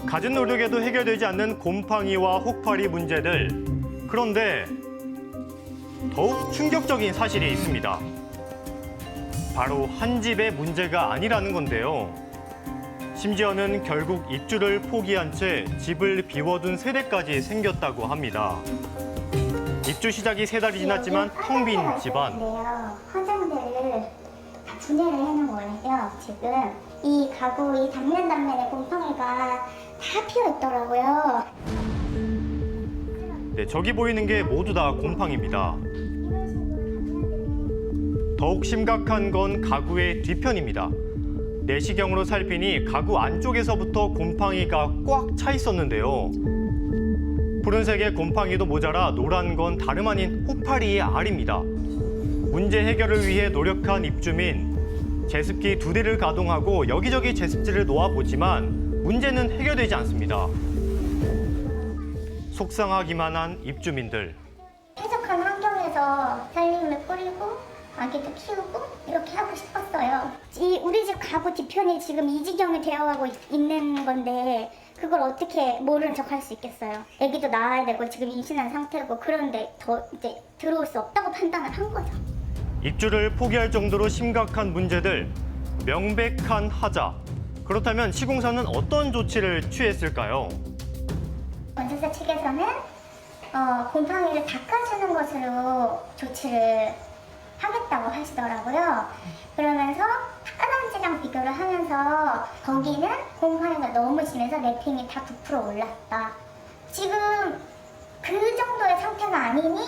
갖은 노력에도 해결되지 않는 곰팡이와 혹파리 문제들. 그런데 더욱 충격적인 사실이 있습니다. 바로 한 집의 문제가 아니라는 건데요. 심지어는 결국 입주를 포기한 채 집을 비워둔 세대까지 생겼다고 합니다. 입주 시작이 3달이 지났지만 텅 빈 집안. 화장들을 다 분해를 해놓은 거예요. 지금 이 가구, 이 단면에 곰팡이가 다 피어 있더라고요. 네, 저기 보이는 게 모두 다 곰팡이입니다. 더욱 심각한 건 가구의 뒤편입니다. 내시경으로 살피니 가구 안쪽에서부터 곰팡이가 꽉 차 있었는데요. 푸른색의 곰팡이도 모자라 노란 건 다름 아닌 혹파리의 알입니다. 문제 해결을 위해 노력한 입주민. 제습기 2대를 가동하고 여기저기 제습제를 놓아보지만 문제는 해결되지 않습니다. 속상하기만 한 입주민들. 쾌적한 환경에서 살림을 꾸리고 아기도 키우고 이렇게 하고 싶었어요. 우리 집 가구 뒤편이 지금 이 지경이 되어가고 있는 건데 그걸 어떻게 모르는 척 할 수 있겠어요. 아기도 낳아야 되고 지금 임신한 상태고 그런데 더 이제 들어올 수 없다고 판단을 한 거죠. 입주를 포기할 정도로 심각한 문제들, 명백한 하자. 그렇다면 시공사는 어떤 조치를 취했을까요? 건설사 측에서는 곰팡이를 닦아주는 것으로 조치를 하겠다고 하시더라고요. 그러면서 타단지랑 비교를 하면서 거기는 곰팡이가 너무 심해서 랩핑이 다 부풀어 올랐다. 지금 그 정도의 상태가 아니니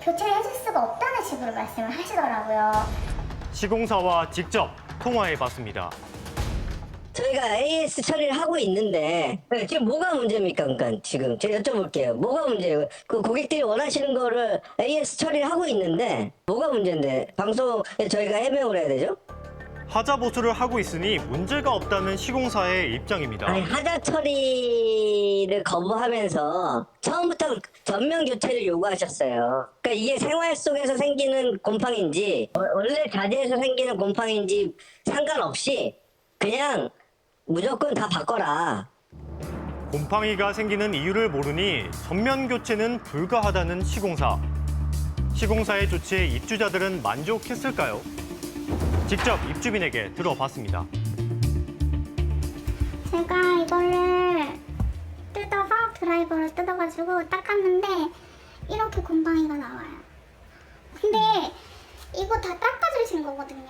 교체를 해줄 수가 없다는 식으로 말씀을 하시더라고요. 시공사와 직접 통화해봤습니다. 저희가 AS 처리를 하고 있는데 지금 뭐가 문제입니까? 그러니까 지금 제가 여쭤볼게요. 뭐가 문제예요? 그 고객들이 원하시는 거를 AS 처리를 하고 있는데 뭐가 문제인데 방송에 저희가 해명을 해야 되죠? 하자 보수를 하고 있으니 문제가 없다는 시공사의 입장입니다. 아니, 하자 처리를 거부하면서 처음부터 전면 교체를 요구하셨어요. 그러니까 이게 생활 속에서 생기는 곰팡이인지 원래 자재에서 생기는 곰팡이인지 상관없이 그냥 무조건 다 바꿔라. 곰팡이가 생기는 이유를 모르니 전면 교체는 불가하다는 시공사. 시공사의 조치에 입주자들은 만족했을까요? 직접 입주민에게 들어봤습니다. 제가 이거를 뜯어서 드라이버를 뜯어가지고 닦았는데 이렇게 곰팡이가 나와요. 근데 이거 다 닦아주신 거거든요.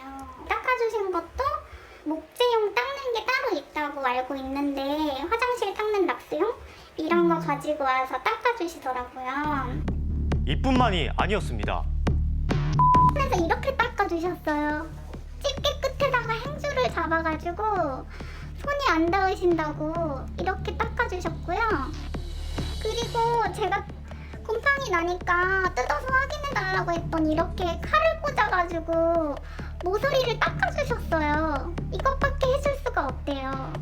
닦아주신 것도 목재용 닦는 게 따로 있다고 알고 있는데 화장실 닦는 락스용 이런 거 가지고 와서 닦아주시더라고요. 이뿐만이 아니었습니다. 그래서 이렇게 닦아주셨어요. 집게 끝에다가 행주를 잡아가지고 손이 안 닿으신다고 이렇게 닦아주셨고요. 그리고 제가 곰팡이 나니까 뜯어서 확인해달라고 했더니 이렇게 칼을 꽂아가지고 모서리를 닦아주셨어요. 이것밖에 해줄 수가 없대요.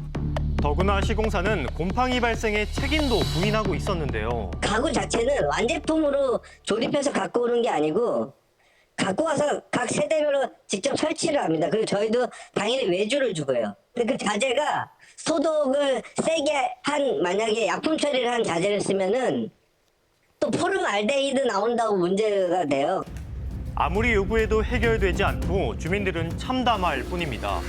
더구나 시공사는 곰팡이 발생의 책임도 부인하고 있었는데요. 가구 자체는 완제품으로 조립해서 갖고 오는 게 아니고 갖고 와서 각 세대별로 직접 설치를 합니다. 그리고 저희도 당연히 외주를 주고요. 근데 그 자재가 소독을 세게 한 만약에 약품 처리를 한 자재를 쓰면은 또 포름알데히드 나온다고 문제가 돼요. 아무리 요구해도 해결되지 않고 주민들은 참담할 뿐입니다.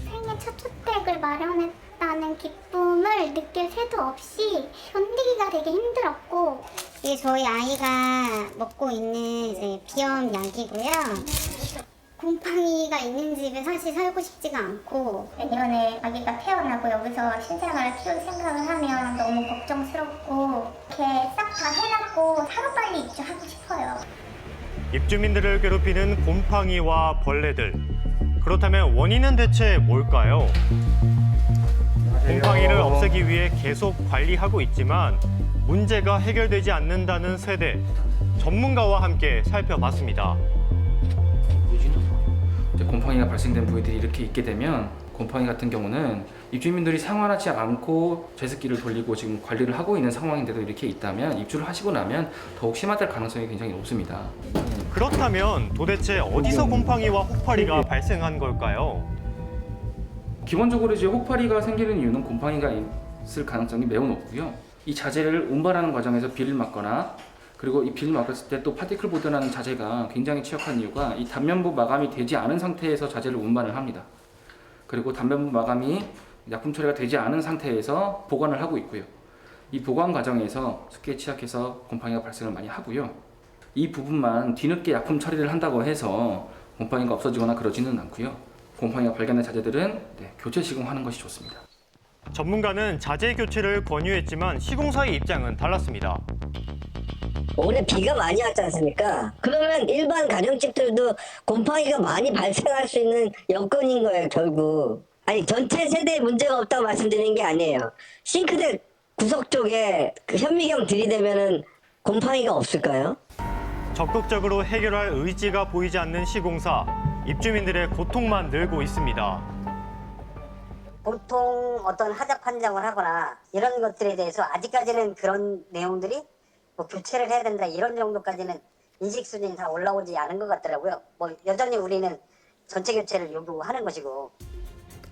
생애 첫 주택을 마련했다는 기쁨을 느낄 새도 없이 견디기가 되게 힘들었고 이게 저희 아이가 먹고 있는 이제 비염 약이고요. 곰팡이가 있는 집에 사실 살고 싶지가 않고 내년에 아기가 태어나고 여기서 신생아를 키울 생각을 하면 너무 걱정스럽고 이렇게 싹 다 해놨고 하루빨리 입주하고 싶어요. 입주민들을 괴롭히는 곰팡이와 벌레들. 그렇다면 원인은 대체 뭘까요? 곰팡이를 없애기 위해 계속 관리하고 있지만 문제가 해결되지 않는다는 세대. 전문가와 함께 살펴봤습니다. 곰팡이가 발생된 부위들이 이렇게 있게 되면 곰팡이 같은 경우는 입주민들이 생활하지 않고 제습기를 돌리고 지금 관리를 하고 있는 상황인데도 이렇게 있다면 입주를 하시고 나면 더욱 심화될 가능성이 굉장히 높습니다. 그렇다면 도대체 어디서 곰팡이와 혹파리가 발생한 걸까요? 기본적으로 이제 혹파리가 생기는 이유는 곰팡이가 있을 가능성이 매우 높고요. 이 자재를 운반하는 과정에서 비를 맞거나 그리고 이 비를 맞았을 때 또 파티클 보드라는 자재가 굉장히 취약한 이유가 이 단면부 마감이 되지 않은 상태에서 자재를 운반을 합니다. 그리고 단면부 마감이 약품 처리가 되지 않은 상태에서 보관을 하고 있고요. 이 보관 과정에서 습기에 취약해서 곰팡이가 발생을 많이 하고요. 이 부분만 뒤늦게 약품 처리를 한다고 해서 곰팡이가 없어지거나 그러지는 않고요. 곰팡이가 발견된 자재들은 교체 시공하는 것이 좋습니다. 전문가는 자재 교체를 권유했지만 시공사의 입장은 달랐습니다. 올해 비가 많이 왔지 않습니까? 그러면 일반 가정집들도 곰팡이가 많이 발생할 수 있는 여건인 거예요, 결국. 아니, 전체 세대에 문제가 없다고 말씀드리는 게 아니에요. 싱크대 구석 쪽에 그 현미경 들이대면은 곰팡이가 없을까요? 적극적으로 해결할 의지가 보이지 않는 시공사, 입주민들의 고통만 늘고 있습니다. 보통 어떤 하자 판정을 하거나 이런 것들에 대해서 아직까지는 그런 내용들이 뭐 교체를 해야 된다 이런 정도까지는 인식 수준이 다 올라오지 않은 것 같더라고요. 뭐 여전히 우리는 전체 교체를 요구하는 것이고.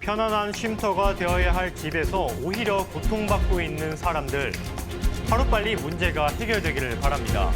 편안한 쉼터가 되어야 할 집에서 오히려 고통받고 있는 사람들. 하루빨리 문제가 해결되기를 바랍니다.